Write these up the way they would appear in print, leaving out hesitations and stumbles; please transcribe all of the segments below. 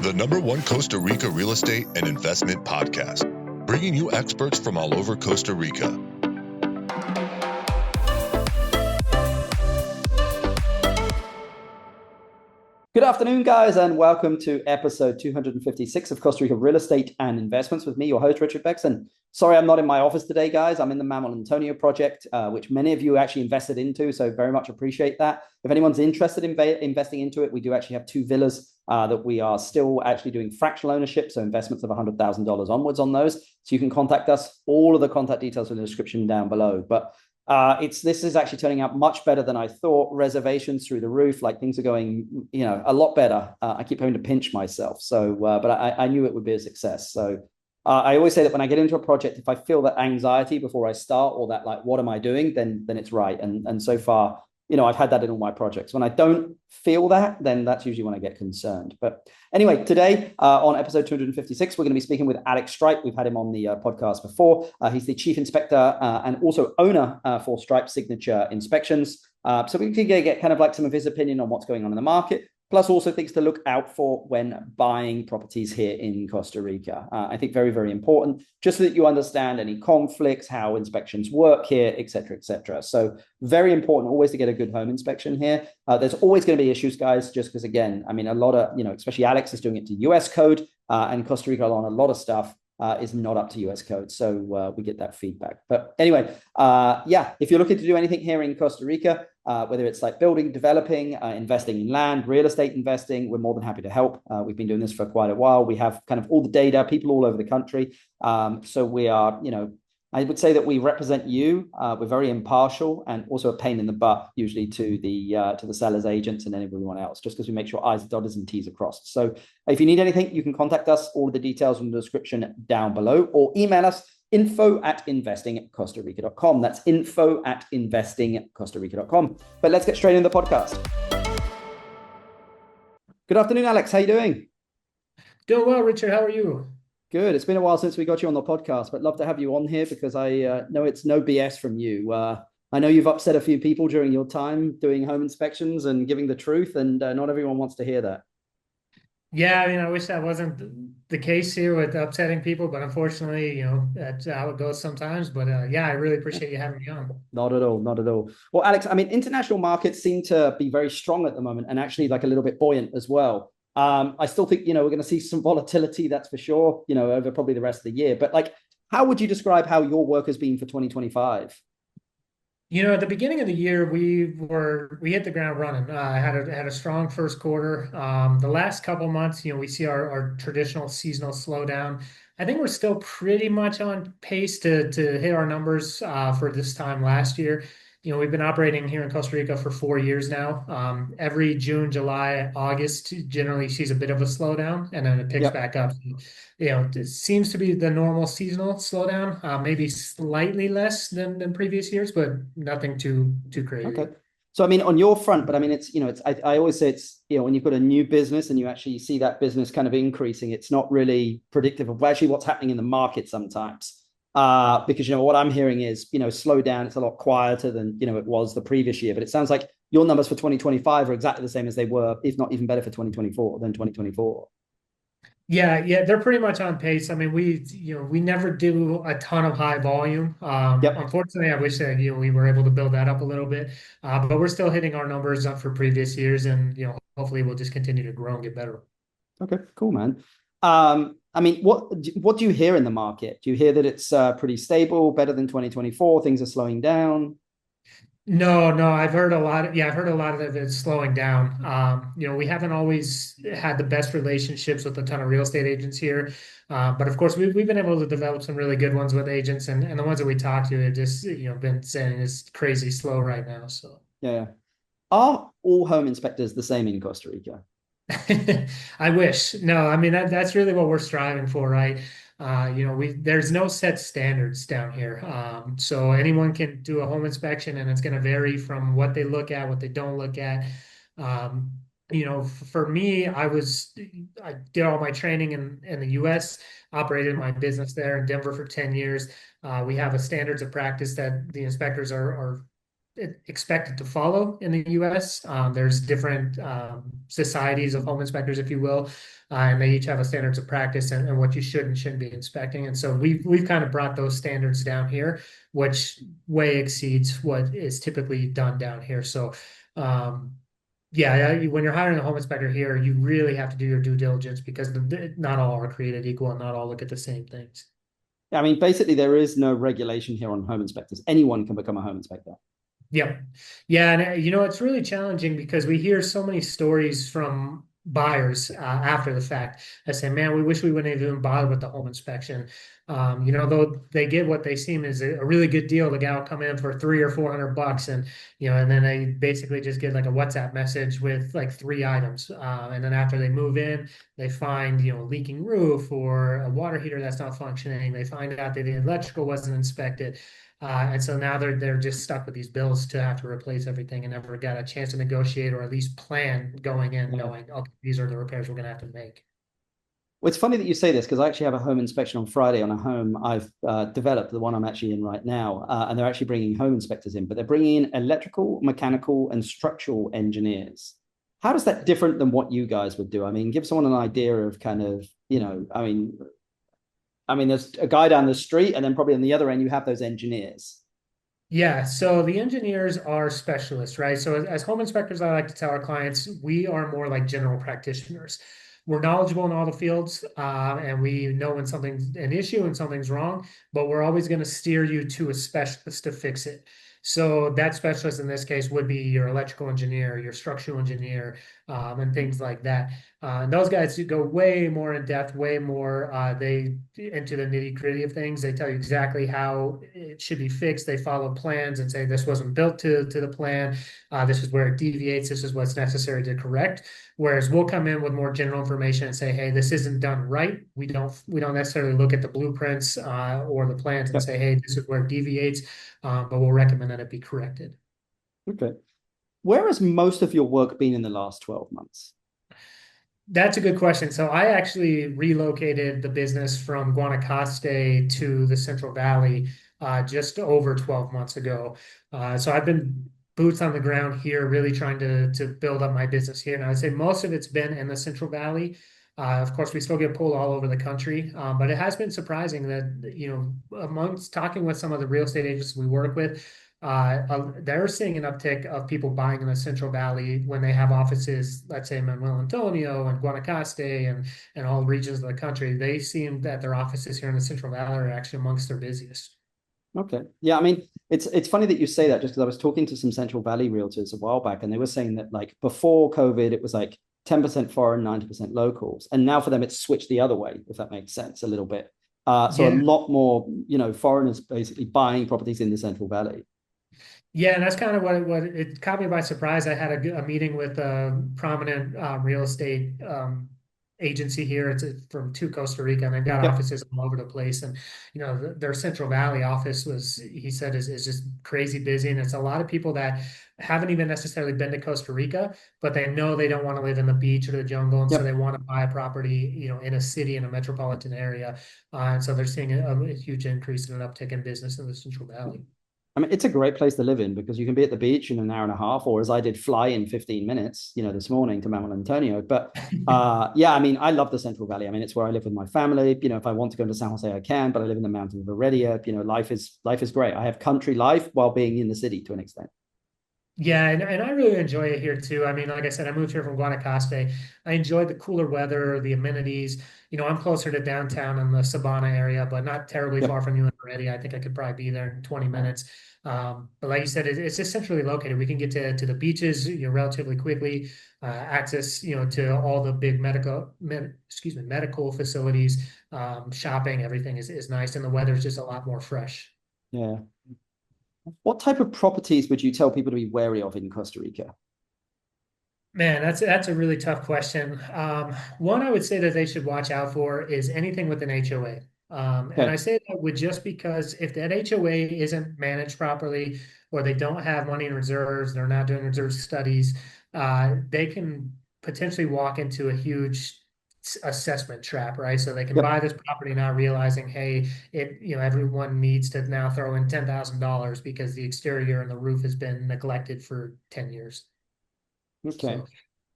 the #1 Costa Rica real estate and investment podcast, bringing you experts from all over Costa Rica. Good afternoon, guys, and welcome to episode 256 of Costa Rica Real Estate and Investments with me, your host, Richard Bexon. Sorry, I'm not in my office today, guys. I'm in the Manuel Antonio project, which many of you actually invested into, so very much appreciate that. If anyone's interested in investing into it, we do actually have 2 villas that we are still actually doing fractional ownership, so investments of $100,000 onwards on those. So you can contact us. All of the contact details are in the description down below. But this is actually turning out much better than I thought. Reservations through the roof, like things are going, a lot better. I keep having to pinch myself. So, but I knew it would be a success. So I always say that when I get into a project, if I feel that anxiety before I start, or that like, what am I doing? Then it's right. And so far, I've had that in all my projects. When I don't feel that, then that's usually when I get concerned. But anyway, today on episode 256, we're going to be speaking with Alex Stripe. We've had him on the podcast before. He's the chief inspector and also owner for Stripe Signature Inspections. So we can get kind of like some of his opinion on what's going on in the market, plus also things to look out for when buying properties here in Costa Rica. I think very, very important, just so that you understand any conflicts, how inspections work here, et cetera, et cetera. So very important always to get a good home inspection here. There's always going to be issues, guys, just because, again, I mean, a lot of, especially Alex is doing it to US code, and Costa Rica on a lot of stuff is not up to US code. So we get that feedback. But anyway, if you're looking to do anything here in Costa Rica, whether it's like building, developing, investing in land, real estate investing, we're more than happy to help. We've been doing this for quite a while. We have kind of all the data, people all over the country. So we are, I would say that we represent you. We're very impartial and also a pain in the butt usually to the sellers, agents, and everyone else, just because we make sure I's are dotted and T's are crossed. So if you need anything, you can contact us. All of the details in the description down below, or email us info@investingcostarica.com. That's info@investingcostarica.com. But let's get straight into the podcast. Good afternoon, Alex. How you doing? Doing well, Richard. How are you? Good. It's been a while since we got you on the podcast, but love to have you on here because I know it's no BS from you. I know you've upset a few people during your time doing home inspections and giving the truth, and not everyone wants to hear that. Yeah, I mean, I wish that wasn't the case here with upsetting people, but unfortunately, that's how it goes sometimes. But I really appreciate you having me on. Not at all, not at all. Well, Alex, I mean, international markets seem to be very strong at the moment, and actually like a little bit buoyant as well. I still think, we're going to see some volatility, that's for sure, over probably the rest of the year. But like, how would you describe how your work has been for 2025? At the beginning of the year, we hit the ground running. I had a strong first quarter. The last couple months, we see our traditional seasonal slowdown. I think we're still pretty much on pace to hit our numbers for this time last year. We've been operating here in Costa Rica for 4 years now. Every June, July, August generally sees a bit of a slowdown, and then it picks back up. It seems to be the normal seasonal slowdown, maybe slightly less than previous years, but nothing too crazy. Okay. So, I mean, on your front, but I mean, I always say it's, when you've got a new business and you actually see that business kind of increasing, it's not really predictive of actually what's happening in the market sometimes. Because what I'm hearing is slow down. It's a lot quieter than it was the previous year. But it sounds like your numbers for 2025 are exactly the same as they were, if not even better for 2024. Yeah, they're pretty much on pace. I mean, we never do a ton of high volume. Unfortunately, I wish that we were able to build that up a little bit. But we're still hitting our numbers up for previous years, and hopefully we'll just continue to grow and get better. Okay, cool, man. I mean, what do you hear in the market? Do you hear that it's pretty stable, better than 2024? Things are slowing down? No, I've heard a lot of it slowing down. We haven't always had the best relationships with a ton of real estate agents here. But of course, we've been able to develop some really good ones with agents, and the ones that we talk to have just, been saying it's crazy slow right now. So yeah. Are all home inspectors the same in Costa Rica? I wish. No, I mean, that's really what we're striving for, right? There's no set standards down here. So anyone can do a home inspection, and it's going to vary from what they look at, what they don't look at. For me, I did all my training in the US, operated my business there in Denver for 10 years. We have a standards of practice that the inspectors are expected to follow in the US. There's different societies of home inspectors, if you will, and they each have a standards of practice and what you should and shouldn't be inspecting. And so we've kind of brought those standards down here, which way exceeds what is typically done down here. So yeah, when you're hiring a home inspector here, you really have to do your due diligence because not all are created equal and not all look at the same things. I mean, basically, there is no regulation here on home inspectors. Anyone can become a home inspector. Yep. Yeah, and it's really challenging because we hear so many stories from buyers after the fact that say, "Man, we wish we wouldn't have even bothered with the home inspection." Though they get what they seem is a really good deal. The guy will come in for $300 or $400, and and then they basically just get like a WhatsApp message with like 3 items, and then after they move in, they find a leaking roof or a water heater that's not functioning. They find out that the electrical wasn't inspected. And so now they're just stuck with these bills to have to replace everything and never got a chance to negotiate or at least plan going in, knowing, okay, these are the repairs we're going to have to make. Well, it's funny that you say this because I actually have a home inspection on Friday on a home I've developed, the one I'm actually in right now, and they're actually bringing home inspectors in, but they're bringing in electrical, mechanical, and structural engineers. How does that different than what you guys would do? I mean, give someone an idea of kind of, I mean, there's a guy down the street, and then probably on the other end, you have those engineers. Yeah, so the engineers are specialists, right? So as home inspectors, I like to tell our clients, we are more like general practitioners. We're knowledgeable in all the fields, and we know when something's an issue and something's wrong, but we're always going to steer you to a specialist to fix it. So that specialist in this case would be your electrical engineer, your structural engineer, and things like that. And those guys go way more in depth, way more they into the nitty gritty of things. They tell you exactly how it should be fixed. They follow plans and say this wasn't built to the plan. This is where it deviates. This is what's necessary to correct. Whereas we'll come in with more general information and say, hey, this isn't done right. We don't necessarily look at the blueprints or the plans and say, hey, this is where it deviates, but we'll recommend that it be corrected. Okay. Where has most of your work been in the last 12 months? That's a good question. So I actually relocated the business from Guanacaste to the Central Valley just over 12 months ago. So I've been boots on the ground here, really trying to build up my business here. And I'd say most of it's been in the Central Valley. Of course, we still get pulled all over the country, but it has been surprising that, amongst talking with some of the real estate agents we work with, they're seeing an uptick of people buying in the Central Valley when they have offices, let's say in Manuel Antonio and Guanacaste and all regions of the country. They seem that their offices here in the Central Valley are actually amongst their busiest. Okay. Yeah, I mean, it's funny that you say that just because I was talking to some Central Valley realtors a while back, and they were saying that like before COVID, it was like 10% foreign, 90% locals. And now for them, it's switched the other way, if that makes sense a little bit. So a lot more, foreigners basically buying properties in the Central Valley. Yeah, and that's kind of what it caught me by surprise. I had a meeting with a prominent real estate agency here. It's from Costa Rica, and they've got offices all over the place. And their Central Valley office he said, is just crazy busy, and it's a lot of people that haven't even necessarily been to Costa Rica, but they know they don't want to live in the beach or the jungle, and so they want to buy a property, in a city, in a metropolitan area, and so they're seeing a huge increase in an uptick in business in the Central Valley. I mean, it's a great place to live in because you can be at the beach in an hour and a half, or as I did, fly in 15 minutes, this morning to Manuel Antonio. But yeah, I mean, I love the Central Valley. I mean, it's where I live with my family. If I want to go to San Jose, I can, but I live in the mountains of Heredia. Life is great. I have country life while being in the city to an extent. Yeah, and I really enjoy it here too. I mean, like I said, I moved here from Guanacaste. I enjoyed the cooler weather, the amenities. I'm closer to downtown in the Sabana area, but not terribly far from you in Heredia. I think I could probably be there in 20 minutes. But like you said, it's just centrally located. We can get to the beaches, relatively quickly. Access, to all the big medical facilities, shopping, everything is nice, and the weather is just a lot more fresh. Yeah. What type of properties would you tell people to be wary of in Costa Rica? Man, that's a really tough question. One I would say that they should watch out for is anything with an HOA. And I say that just because if that HOA isn't managed properly, or they don't have money in reserves, they're not doing reserve studies, they can potentially walk into a huge assessment trap, right? So they can Yep. buy this property not realizing, hey, everyone needs to now throw in $10,000 because the exterior and the roof has been neglected for 10 years. Okay.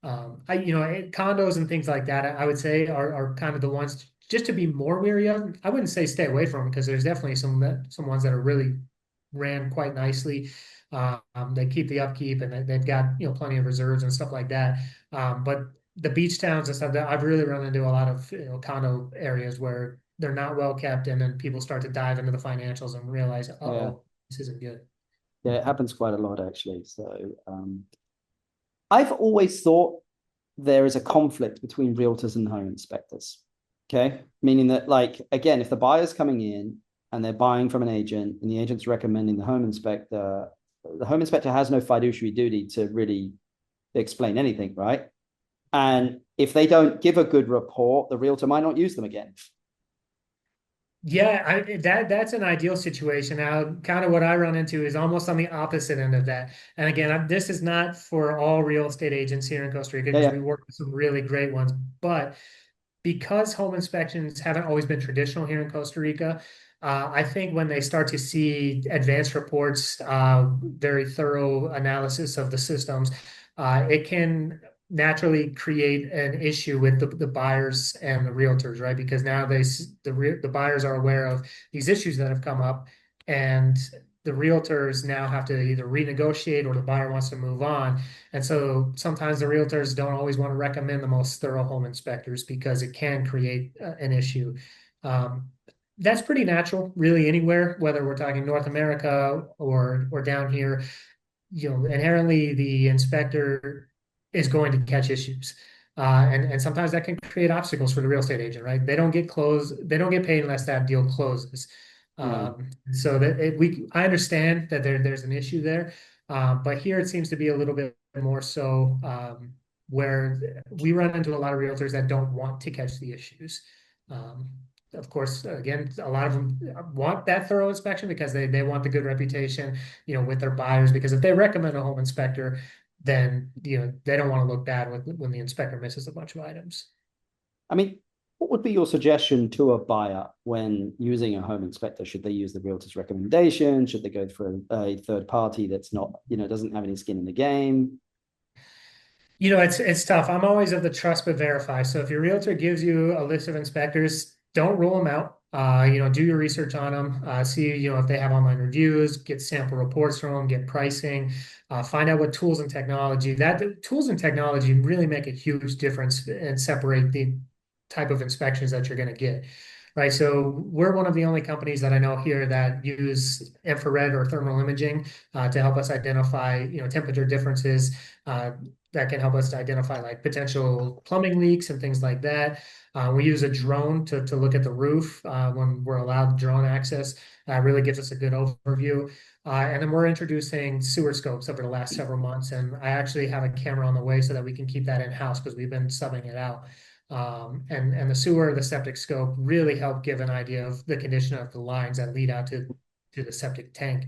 So, condos and things like that, I would say are kind of the ones just to be more wary of. I wouldn't say stay away from them because there's definitely some ones that are really ran quite nicely. They keep the upkeep and they've got plenty of reserves and stuff like that. But the beach towns and stuff that I've really run into a lot of condo areas where they're not well kept, and then people start to dive into the financials and realize, Yeah. uh-oh, this isn't good. Yeah, it happens quite a lot actually. So I've always thought there is a conflict between realtors and home inspectors. Okay. Meaning that, like, again, if the buyer's coming in and they're buying from an agent and the agent's recommending the home inspector has no fiduciary duty to really explain anything, right? And if they don't give a good report, the realtor might not use them again. Yeah, that's an ideal situation. Now, kind of what I run into is almost on the opposite end of that. And again, this is not for all real estate agents here in Costa Rica Yeah, because yeah. we work with some really great ones. But because home inspections haven't always been traditional here in Costa Rica, I think when they start to see advanced reports, very thorough analysis of the systems, it can naturally create an issue with the buyers and the realtors, right? Because now the buyers are aware of these issues that have come up, and the realtors now have to either renegotiate or the buyer wants to move on. And so sometimes the realtors don't always want to recommend the most thorough home inspectors because it can create an issue. Um, that's pretty natural, really, anywhere, whether we're talking North America or down here. Inherently the inspector is going to catch issues. And sometimes that can create obstacles for the real estate agent, right? They don't get paid unless that deal closes. Yeah. So I understand that there's an issue there, but here it seems to be a little bit more so, where we run into a lot of realtors that don't want to catch the issues. Um, of course, again, a lot of them want that thorough inspection because they want the good reputation, with their buyers, because if they recommend a home inspector, then they don't want to look bad when the inspector misses a bunch of items. I mean, what would be your suggestion to a buyer when using a home inspector? Should they use the realtor's recommendation? Should they go for a third party that's not, doesn't have any skin in the game? It's tough. I'm always of the trust but verify. So if your realtor gives you a list of inspectors, don't rule them out. Do your research on them. See, if they have online reviews, get sample reports from them, get pricing, find out what tools and technology. That tools and technology really make a huge difference and separate the type of inspections that you're going to get. Right. So we're one of the only companies that I know here that use infrared or thermal imaging to help us identify, temperature differences. That can help us to identify like potential plumbing leaks and things like that. We use a drone to look at the roof when we're allowed drone access. Really gives us a good overview. And then we're introducing sewer scopes over the last several months. And I actually have a camera on the way so that we can keep that in-house because we've been subbing it out. And the septic scope really help give an idea of the condition of the lines that lead out to the septic tank.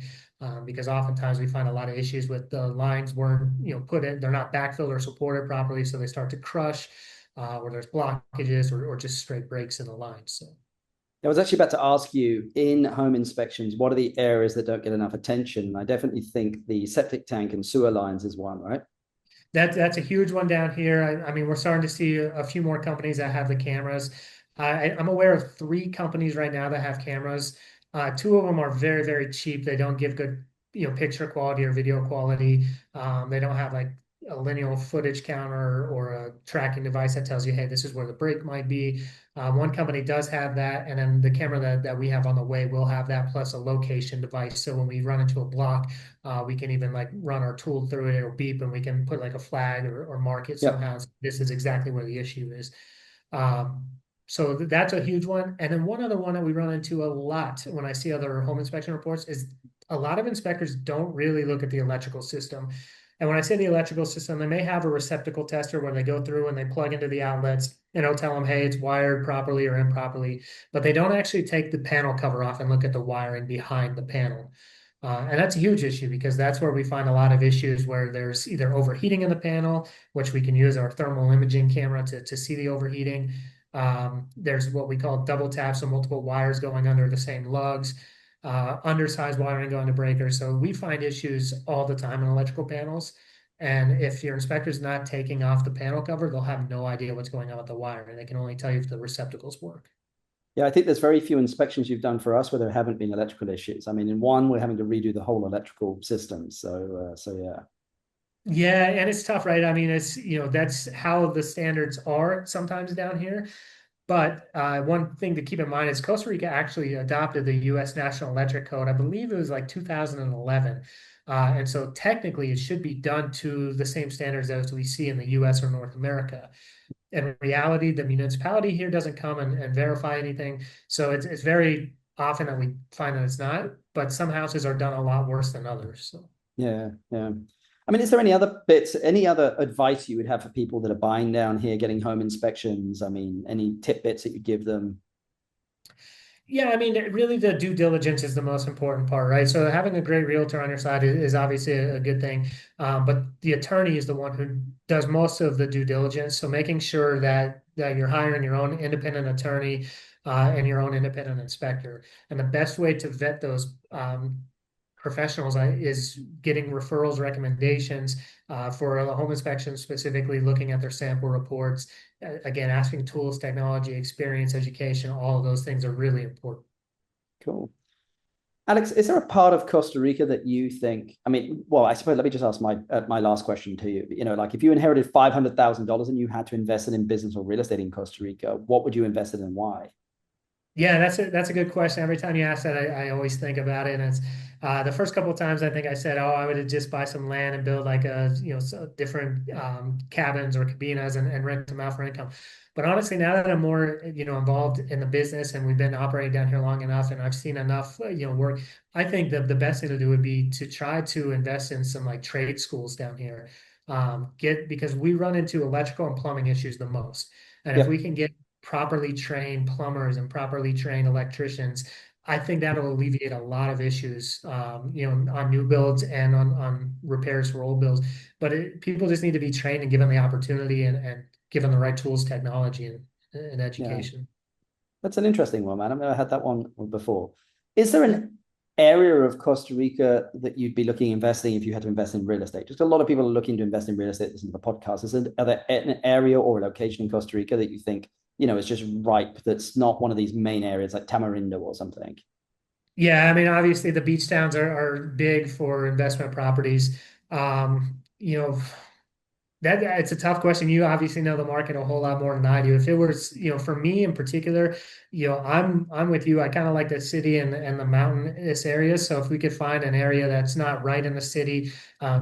Because oftentimes we find a lot of issues with the lines weren't, put in, they're not backfilled or supported properly, so they start to crush, or there's blockages or just straight breaks in the lines. So I was actually about to ask you, in home inspections, what are the areas that don't get enough attention? I definitely think the septic tank and sewer lines is one, right? that's a huge one down here. I mean, we're starting to see a few more companies that have the cameras. I'm aware of 3 companies right now that have cameras. 2 of them are very, very cheap. They don't give good, picture quality or video quality. They don't have like a lineal footage counter or a tracking device that tells you, hey, this is where the break might be. One company does have that, and then the camera that we have on the way will have that plus a location device. So when we run into a block, we can even like run our tool through it, it'll beep, and we can put like a flag or mark it Yep. somehow. This is exactly where the issue is. Um, so that's a huge one. And then one other one that we run into a lot when I see other home inspection reports is a lot of inspectors don't really look at the electrical system. And when I say the electrical system, they may have a receptacle tester where they go through and they plug into the outlets and it'll tell them, hey, it's wired properly or improperly, but they don't actually take the panel cover off and look at the wiring behind the panel. And that's a huge issue because that's where we find a lot of issues where there's either overheating in the panel, which we can use our thermal imaging camera to see the overheating. There's what we call double taps, so multiple wires going under the same lugs, undersized wiring going to breakers. So we find issues all the time in electrical panels. And if your inspector's not taking off the panel cover, they'll have no idea what's going on with the wire, and they can only tell you if the receptacles work. Yeah, I think there's very few inspections you've done for us where there haven't been electrical issues. I mean, in one, we're having to redo the whole electrical system. So yeah. Yeah, and it's tough, right? I mean, that's how the standards are sometimes down here. But one thing to keep in mind is Costa Rica actually adopted the U.S. National Electric Code. I believe it was like 2011. And so technically it should be done to the same standards as we see in the U.S. or North America. In reality, the municipality here doesn't come and verify anything. So it's very often that we find that it's not, but some houses are done a lot worse than others. So. Yeah, yeah. I mean, is there any other bits, any other advice you would have for people that are buying down here, getting home inspections? I mean, any tidbits that you give them? Yeah, I mean, really the due diligence is the most important part, right? So having a great realtor on your side is obviously a good thing. But the attorney is the one who does most of the due diligence. So making sure that you're hiring your own independent attorney and your own independent inspector. And the best way to vet those professionals is getting referrals, recommendations for a home inspection, specifically looking at their sample reports. Again, asking tools, technology, experience, education, all of those things are really important. Cool. Alex, is there a part of Costa Rica that you think, I mean, well, I suppose, let me just ask my last question to you. You know, like if you inherited $500,000 and you had to invest it in business or real estate in Costa Rica, what would you invest it in and why? Yeah, that's a good question. Every time you ask that, I always think about it. And it's the first couple of times I think I said, oh, I would just buy some land and build like different cabins or cabinas and rent them out for income. But honestly, now that I'm more involved in the business and we've been operating down here long enough and I've seen enough work, I think that the best thing to do would be to try to invest in some like trade schools down here. Because we run into electrical and plumbing issues the most. And if Yep. we can get properly trained plumbers and properly trained electricians, I think that'll alleviate a lot of issues, on new builds and on repairs for old builds. But people just need to be trained and given the opportunity and given the right tools, technology, and Yeah. education. That's an interesting one, man. I've never had that one before. Is there an area of Costa Rica that you'd be looking investing if you had to invest in real estate? Just a lot of people are looking to invest in real estate. Listen to the podcast. Are there an area or a location in Costa Rica that you think, is just ripe, that's not one of these main areas like Tamarindo or something? Yeah, I mean, obviously the beach towns are big for investment properties. Um, you know, That it's a tough question. You obviously know the market a whole lot more than I do. If it was, for me in particular, I'm with you. I kind of like the city and the mountainous areas. So if we could find an area that's not right in the city,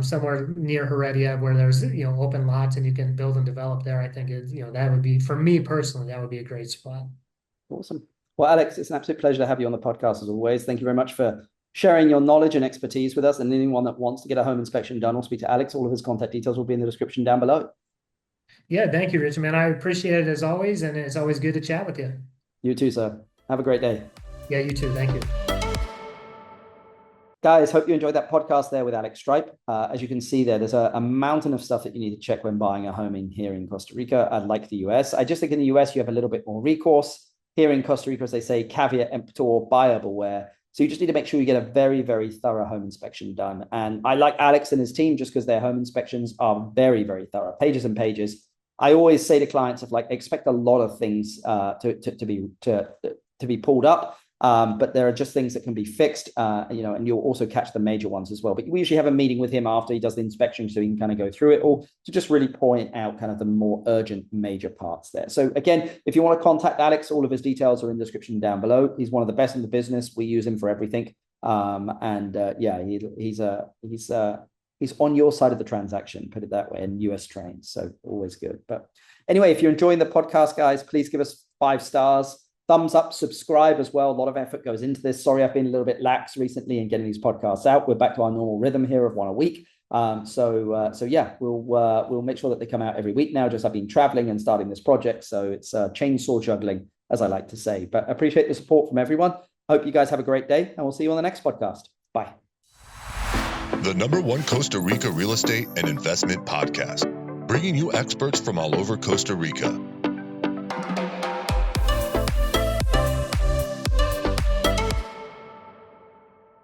somewhere near Heredia where there's, open lots and you can build and develop there, I think that would be, for me personally, that would be a great spot. Awesome. Well, Alex, it's an absolute pleasure to have you on the podcast as always. Thank you very much for sharing your knowledge and expertise with us. And anyone that wants to get a home inspection done or speak to Alex, all of his contact details will be in the description down below. Yeah, thank you, Richard, man. I appreciate it as always, and it's always good to chat with you. You too, sir. Have a great day. Yeah, you too. Thank you. Guys, hope you enjoyed that podcast there with Alex Stripe. As you can see there, there's a mountain of stuff that you need to check when buying a home in here in Costa Rica, like the US. I just think in the US, you have a little bit more recourse. Here in Costa Rica, as they say, caveat emptor, buyer beware. So you just need to make sure you get a very, very thorough home inspection done. And I like Alex and his team just because their home inspections are very, very thorough, pages and pages. I always say to clients of like, expect a lot of things to be pulled up. But there are just things that can be fixed, and you'll also catch the major ones as well. But we usually have a meeting with him after he does the inspection so he can kind of go through it all to just really point out kind of the more urgent major parts there. So again, if you want to contact Alex, all of his details are in the description down below. He's one of the best in the business. We use him for everything. He's on your side of the transaction, put it that way, and US trains. So always good. But anyway, if you're enjoying the podcast, guys, please give us 5 stars. Thumbs up, subscribe as well. A lot of effort goes into this. Sorry, I've been a little bit lax recently in getting these podcasts out. We're back to our normal rhythm here of one a week. We'll make sure that they come out every week now. Just I've been traveling and starting this project, so it's chainsaw juggling, as I like to say. But I appreciate the support from everyone. Hope you guys have a great day, and we'll see you on the next podcast. Bye. the #1 Costa Rica real estate and investment podcast, bringing you experts from all over Costa Rica